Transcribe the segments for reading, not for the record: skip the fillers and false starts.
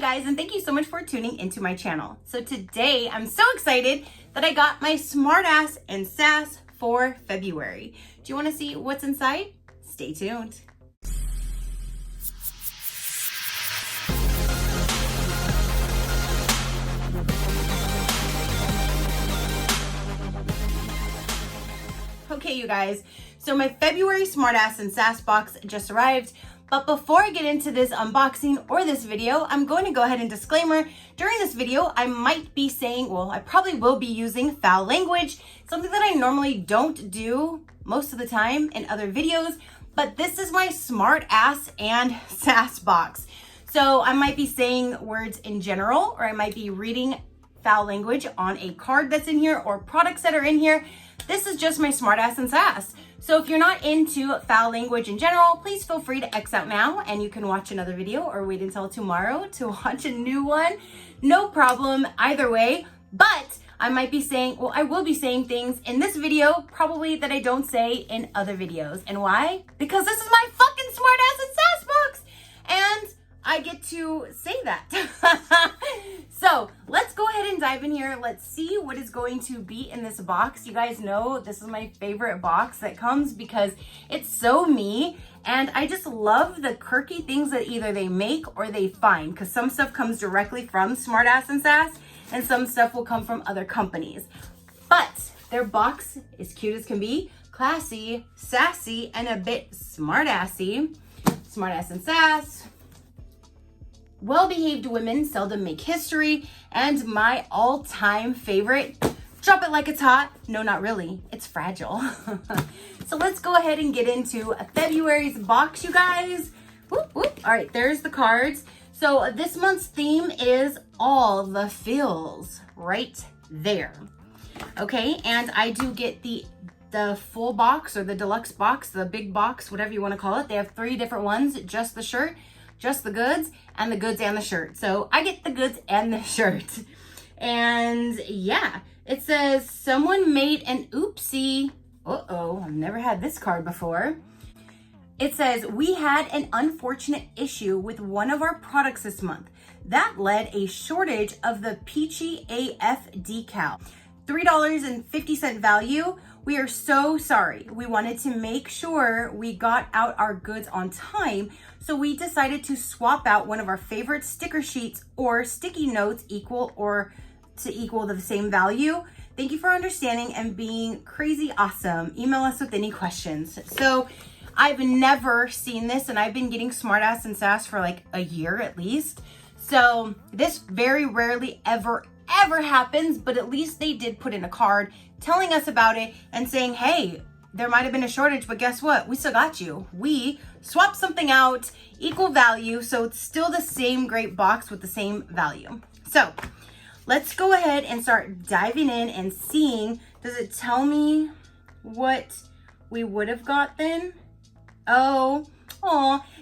guys, and thank you so much for tuning into my channel. So today I'm so excited that I got my Smartass and Sass for February. Do you want to see what's inside? Stay tuned. Okay, you guys, so my February Smartass and Sass box just arrived. But before I get into this unboxing or this video, I'm going to go ahead and disclaimer, during this video, I might be saying, well, I probably will be using foul language, something that I normally don't do most of the time in other videos, but this is my Smartass and Sass box. So I might be saying words in general, or I might be reading foul language on a card that's in here or products that are in here. This is just my Smartass and Sass. So if you're not into foul language in general, please feel free to X out now and you can watch another video or wait until tomorrow to watch a new one. No problem either way, but I might be saying, well, I will be saying things in this video probably that I don't say in other videos. And why? Because this is my fucking Smartass and Sass box and I get to say that. So let's go ahead and dive in here. Let's see what is going to be in this box. You guys know this is my favorite box that comes because it's so me. And I just love the quirky things that either they make or they find, because some stuff comes directly from Smartass and Sass and some stuff will come from other companies. But their box is cute as can be, classy, sassy, and a bit smartassy. Smartass and Sass. Well-behaved women seldom make history, and my all-time favorite, drop it like it's hot. No, not really. It's fragile. So let's go ahead and get into February's box, you guys. Whoop, whoop. All right, there's the cards. So this month's theme is all the feels right there. Okay, and I do get the full box or the deluxe box, the big box, whatever you want to call it. They have 3 different ones, just the shirt, just the goods, and the goods and the shirt. So I get the goods and the shirt. And yeah, it says someone made an oopsie. Uh-oh, I've never had this card before. It says, we had an unfortunate issue with one of our products this month. That led a shortage of the Peachy AF decal. $3.50 value. We are so sorry. We wanted to make sure we got out our goods on time, so we decided to swap out one of our favorite sticker sheets or sticky notes equal the same value. Thank you for understanding and being crazy awesome. Email us with any questions. So I've never seen this, and I've been getting Smartass and Sass for like a year at least. So this very rarely ever happens, but at least they did put in a card telling us about it and saying, hey, there might have been a shortage, but guess what? We still got you. We swapped something out, equal value, so it's still the same great box with the same value. So let's go ahead and start diving in and seeing, does it tell me what we would have got then? Oh,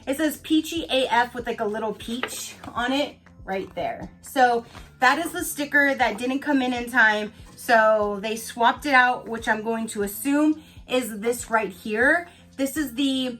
it says Peachy AF with like a little peach on it right there. So that is the sticker that didn't come in time. So they swapped it out, which I'm going to assume is this right here. This is the,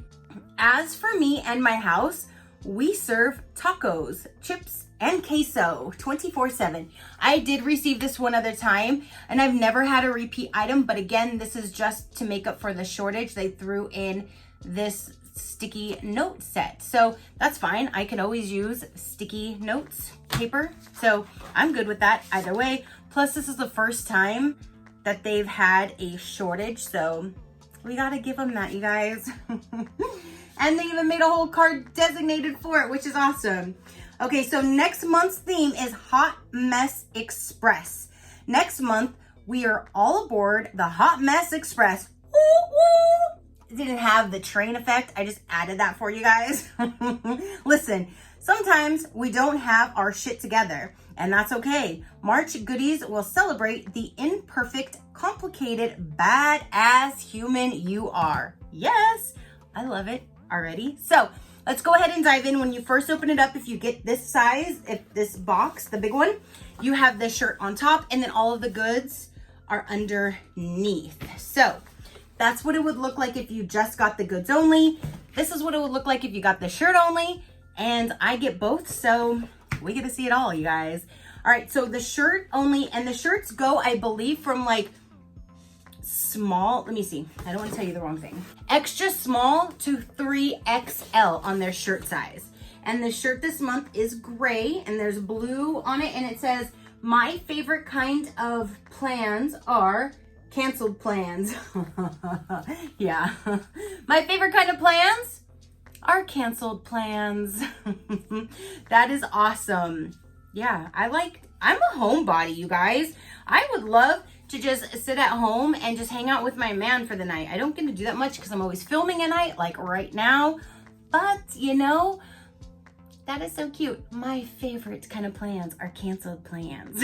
as for me and my house, we serve tacos, chips, and queso 24/7. I did receive this one other time and I've never had a repeat item, but again, this is just to make up for the shortage. They threw in this sticky note set. So that's fine. I can always use sticky notes paper. So I'm good with that either way. Plus this is the first time that they've had a shortage. So we got to give them that, you guys. And they even made a whole card designated for it, which is awesome. Okay, so next month's theme is Hot Mess Express. Next month, we are all aboard the Hot Mess Express. Woo, woo. It didn't have the train effect. I just added that for you guys. Listen, sometimes we don't have our shit together, and that's okay. March goodies will celebrate the imperfect, complicated, badass human you are. Yes, I love it already. So let's go ahead and dive in. When you first open it up, if you get this size, if this box, the big one, you have this shirt on top and then all of the goods are underneath. So that's what it would look like if you just got the goods only. This is what it would look like if you got the shirt only, and I get both. So We get to see it all, you guys. All right, so the shirt only, and the shirts go, I believe, from like small, let me see, I don't want to tell you the wrong thing, extra small to 3XL on their shirt size. And the shirt this month is gray, and there's blue on it, and it says, my favorite kind of plans are canceled plans. Yeah. My favorite kind of plans are canceled plans. That is awesome. Yeah, I'm a homebody, you guys. I would love to just sit at home and just hang out with my man for the night. I don't get to do that much because I'm always filming at night, like right now. But, you know, that is so cute. My favorite kind of plans are canceled plans.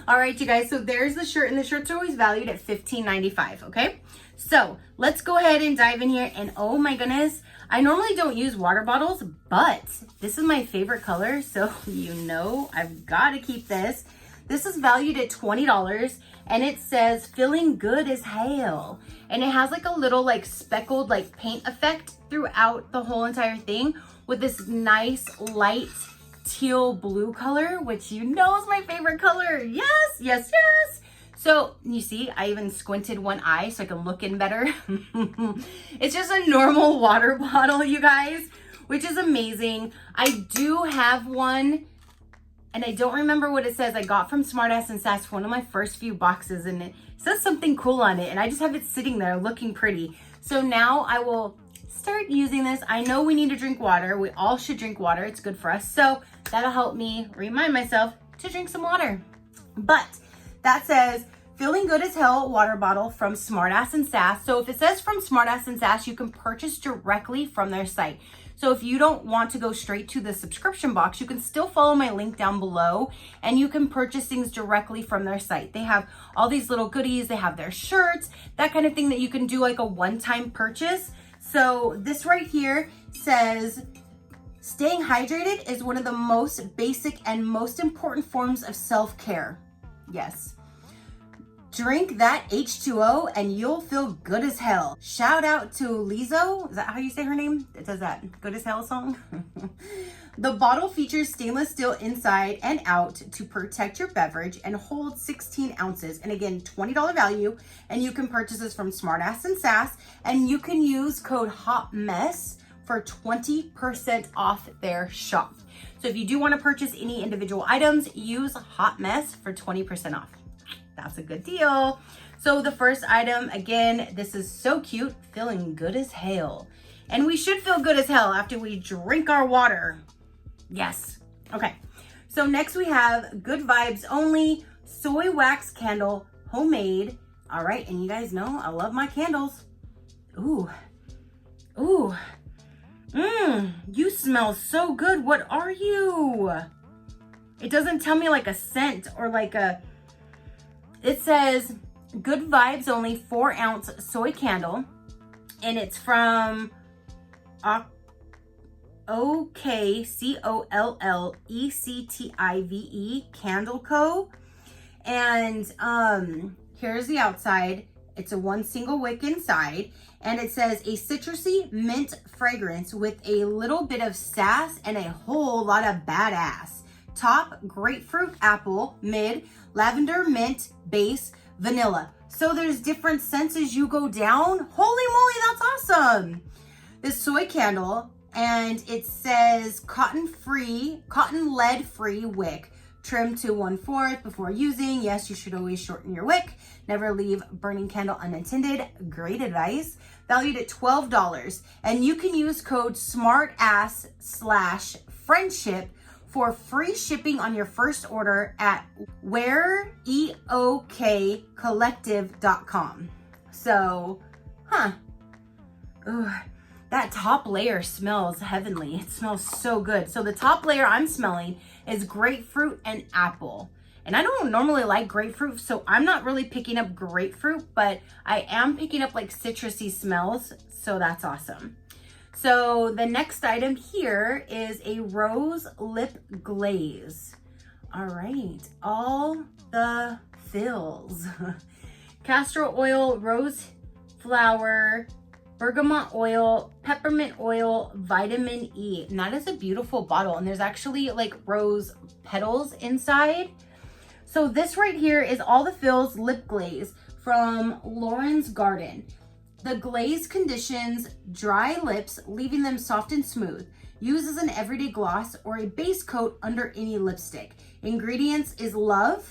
All right, you guys, so there's the shirt, and the shirts are always valued at $15.95, okay? So let's go ahead and dive in here, and oh my goodness, I normally don't use water bottles, but this is my favorite color, so you know I've got to keep this. This is valued at $20, and it says feeling good as hell, and it has like a little like speckled like paint effect throughout the whole entire thing with this nice light teal blue color, which you know is my favorite color. Yes, yes, yes. So you see, I even squinted one eye so I can look in better. It's just a normal water bottle, you guys, which is amazing. I do have one, and I don't remember what it says. I got from Smartass Sass, one of my first few boxes, and it says something cool on it, and I just have it sitting there looking pretty. So now I will start using this. I know we need to drink water. We all should drink water. It's good for us. So that'll help me remind myself to drink some water. But that says feeling good as hell water bottle from Smartass Sass. So if it says from Smartass Sass, you can purchase directly from their site. So if you don't want to go straight to the subscription box, you can still follow my link down below, and you can purchase things directly from their site. They have all these little goodies. They have their shirts, that kind of thing that you can do like a one-time purchase. So this right here says, staying hydrated is one of the most basic and most important forms of self-care. Yes. Drink that H2O and you'll feel good as hell. Shout out to Lizzo. Is that how you say her name? It does that good as hell song. The bottle features stainless steel inside and out to protect your beverage and holds 16 ounces. And again, $20 value. And you can purchase this from Smartass Sass. And you can use code HOTMESS for 20% off their shop. So if you do want to purchase any individual items, use HOTMESS for 20% off. That's a good deal. So the first item, again, this is so cute, feeling good as hell. And we should feel good as hell after we drink our water. Yes. Okay. So next we have Good Vibes Only Soy Wax Candle, homemade. All right. And you guys know I love my candles. Ooh. Ooh. You smell so good. What are you? It doesn't tell me like a scent or like a... It says Good Vibes Only 4-ounce soy candle, and it's from OKCOLLECTIVE Candle Co. And here's the outside. It's a one single wick inside, and it says a citrusy mint fragrance with a little bit of sass and a whole lot of badass. Top, grapefruit, apple, mid, lavender, mint, base, vanilla. So there's different scents as you go down. Holy moly, that's awesome. This soy candle, and it says cotton lead free wick. Trim to 1/4 before using. Yes, you should always shorten your wick. Never leave burning candle unattended. Great advice. Valued at $12. And you can use code SMARTASS/friendship for free shipping on your first order at wearEOKcollective.com. So, Ooh, that top layer smells heavenly. It smells so good. So the top layer I'm smelling is grapefruit and apple. And I don't normally like grapefruit, so I'm not really picking up grapefruit, but I am picking up like citrusy smells. So that's awesome. So the next item here is a rose lip glaze. All right, all the fills. Castor oil, rose flower, bergamot oil, peppermint oil, vitamin E. And that is a beautiful bottle. And there's actually like rose petals inside. So this right here is All the Fills Lip Glaze from Lauren's Garden. The glaze conditions dry lips, leaving them soft and smooth. Use as an everyday gloss or a base coat under any lipstick. Ingredients is love,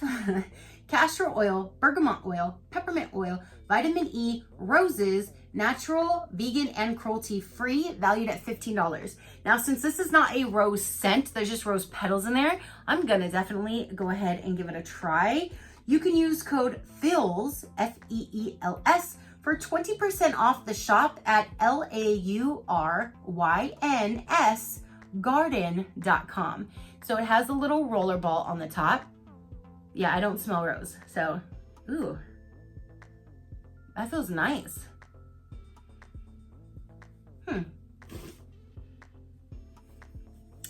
castor oil, bergamot oil, peppermint oil, vitamin E, roses, natural, vegan, and cruelty-free, valued at $15. Now, since this is not a rose scent, there's just rose petals in there, I'm gonna definitely go ahead and give it a try. You can use code FEELS, F-E-E-L-S, for 20% off the shop at LAURYNS garden.com. So it has a little roller ball on the top. Yeah, I don't smell rose, so, ooh, that feels nice.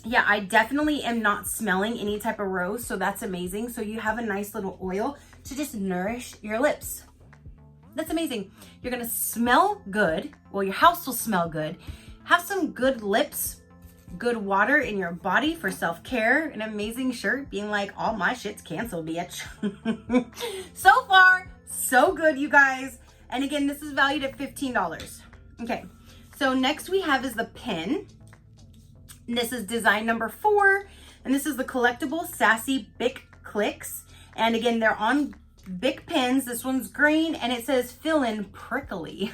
Yeah, I definitely am not smelling any type of rose, so that's amazing. So you have a nice little oil to just nourish your lips. That's amazing. You're gonna smell good. Well, your house will smell good. Have some good lips, good water in your body for self-care. An amazing shirt being like, all my shit's canceled, bitch. So far, so good, you guys. And again, this is valued at $15. Okay, so next we have is the pen. This is design number 4, and this is the collectible Sassy Bic Clicks. And again, they're on Bic pens. This one's green, and it says fill in prickly.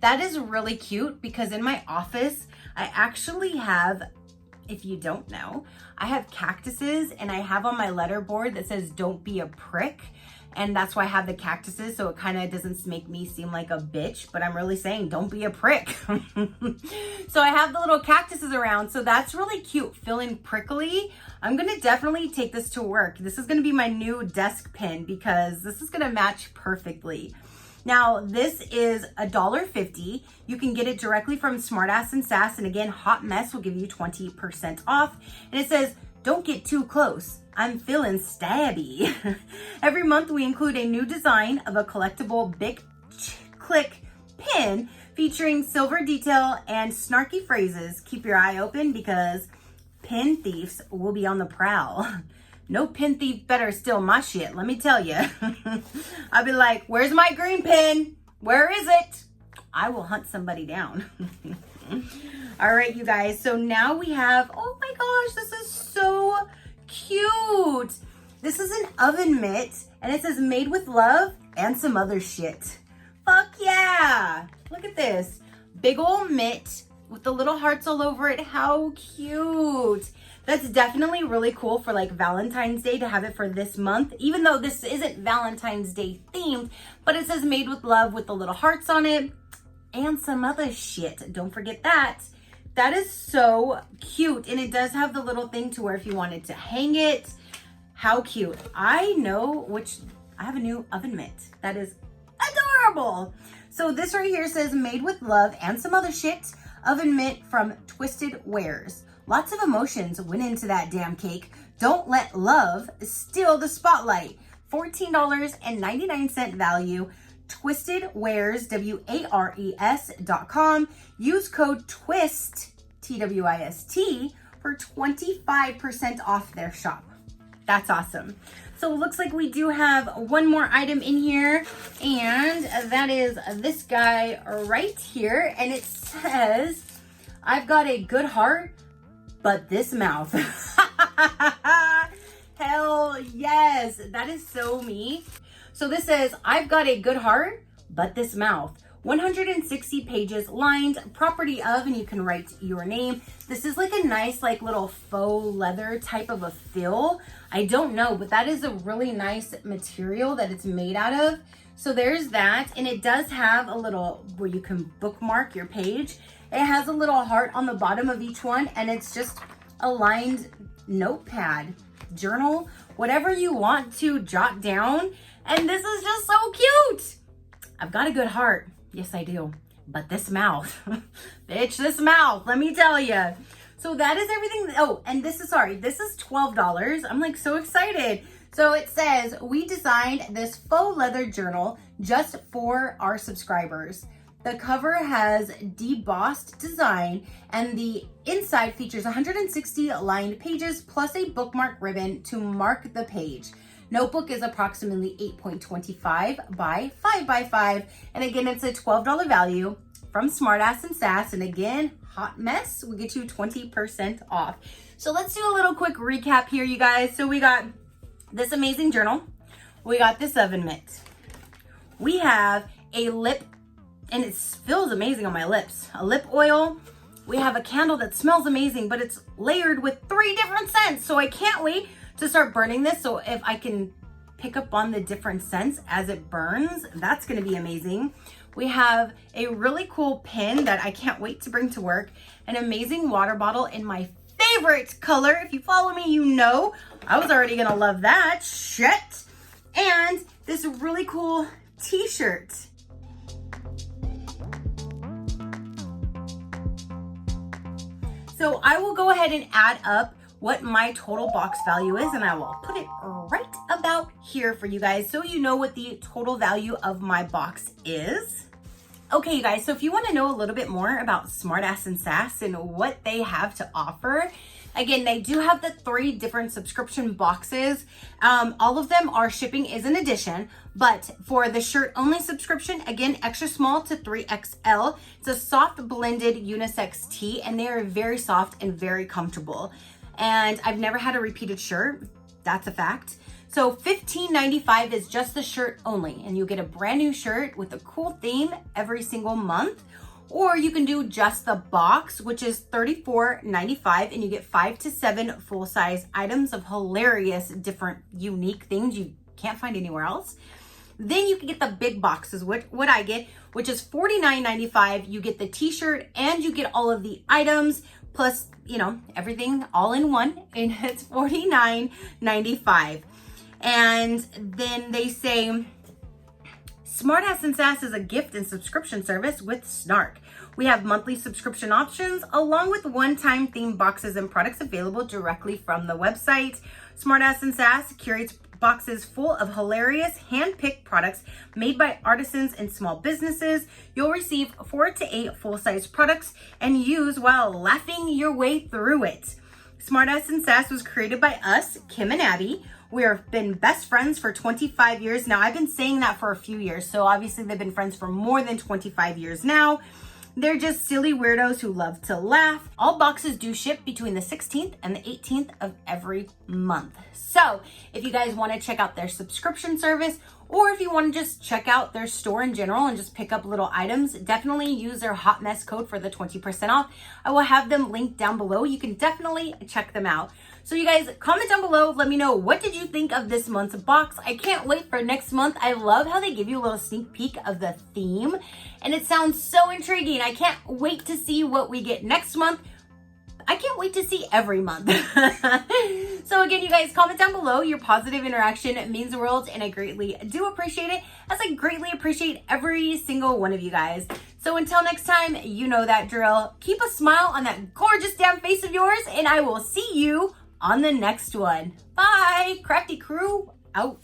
That is really cute because in my office, I actually have, if you don't know, I have cactuses, and I have on my letterboard that says don't be a prick. And that's why I have the cactuses, so it kind of doesn't make me seem like a bitch, but I'm really saying don't be a prick. So I have the little cactuses around, so that's really cute. Feeling prickly. I'm gonna definitely take this to work. This is gonna be my new desk pin because this is gonna match perfectly. Now, this is $1.50. You can get it directly from Smartass Sass, and again, Hot Mess will give you 20% off. And it says, don't get too close. I'm feeling stabby. Every month we include a new design of a collectible Bic Click pin featuring silver detail and snarky phrases. Keep your eye open because pin thieves will be on the prowl. No pin thief better steal my shit, let me tell you. I'll be like, where's my green pin? Where is it? I will hunt somebody down. All right, you guys, so now we have, oh my gosh, this is so cute. This is an oven mitt, and it says made with love and some other shit. Fuck yeah. Look at this. Big old mitt with the little hearts all over it. How cute. That's definitely really cool for like Valentine's Day to have it for this month, even though this isn't Valentine's Day themed, but it says made with love with the little hearts on it and some other shit. Don't forget that. That is so cute. And it does have the little thing to where if you wanted to hang it, how cute. I have a new oven mitt. That is adorable. So this right here says made with love and some other shit, oven mitt from Twisted Wares. Lots of emotions went into that damn cake. Don't let love steal the spotlight. $14.99 value. Twisted Wares, WARES.com. Use code TWIST, TWIST, for 25% off their shop. That's awesome. So it looks like we do have one more item in here, and that is this guy right here. And it says, I've got a good heart, but this mouth. Hell yes, that is so me. So this says, I've got a good heart, but this mouth. 160 pages lined, property of, and you can write your name. This is like a nice, like little faux leather type of a feel. I don't know, but that is a really nice material that it's made out of. So there's that, and it does have a little where you can bookmark your page. It has a little heart on the bottom of each one, and it's just a lined notepad, journal, whatever you want to jot down. And this is just so cute. I've got a good heart. Yes, I do. But this mouth, bitch, this mouth, let me tell you. So that is everything. Oh, and this is $12. I'm like so excited. So it says, we designed this faux leather journal just for our subscribers. The cover has debossed design, and the inside features 160 lined pages plus a bookmark ribbon to mark the page. Notebook is approximately 8.25 by 5 by 5, and again, it's a $12 value from Smartass and Sass. And again, hot mess will get you 20% off. So let's do a little quick recap here, you guys. So we got this amazing journal. We got this oven mitt. We have a lip, and it feels amazing on my lips. A lip oil. We have a candle that smells amazing, but it's layered with 3 different scents. So I can't wait to start burning this. So if I can pick up on the different scents as it burns, that's gonna be amazing. We have a really cool pin that I can't wait to bring to work. An amazing water bottle in my favorite color. If you follow me, you know I was already gonna love that shit. And this really cool t-shirt. So I will go ahead and add up what my total box value is, and I will put it right about here for you guys so you know what the total value of my box is. Okay, you guys, so if you want to know a little bit more about Smartass and Sass and what they have to offer, again, they do have the 3 different subscription boxes. All of them are shipping is an addition, but for the shirt only subscription, again, extra small to 3XL. It's a soft blended unisex tee, and they are very soft and very comfortable. And I've never had a repeated shirt. That's a fact. So $15.95 is just the shirt only, and you get a brand new shirt with a cool theme every single month. Or you can do just the box, which is $34.95, and you get 5 to 7 full-size items of hilarious, different, unique things you can't find anywhere else. Then you can get the big boxes, what I get, which is $49.95. You get the t-shirt and you get all of the items, plus, you know, everything all in one, and it's $49.95. And then they say, Smartass and Sass is a gift and subscription service with Snark. We have monthly subscription options along with one-time theme boxes and products available directly from the website. Smartass and Sass curates boxes full of hilarious hand-picked products made by artisans and small businesses. You'll receive 4 to 8 full-size products and use while laughing your way through it. Smartass and Sass was created by us, Kim and Abby. We have been best friends for 25 years now. I've been saying that for a few years, so obviously they've been friends for more than 25 years now. They're just silly weirdos who love to laugh. All boxes do ship between the 16th and the 18th of every month. So if you guys want to check out their subscription service, or if you want to just check out their store in general and just pick up little items, definitely use their hot mess code for the 20% off. I will have them linked down below. You can definitely check them out. So you guys, comment down below. Let me know, what did you think of this month's box? I can't wait for next month. I love how they give you a little sneak peek of the theme, and it sounds so intriguing. I can't wait to see what we get next month. I can't wait to see every month. So again, you guys, comment down below. Your positive interaction means the world, and I greatly do appreciate it, as I greatly appreciate every single one of you guys. So until next time, you know that drill. Keep a smile on that gorgeous damn face of yours, and I will see you on the next one. Bye. Crafty crew out.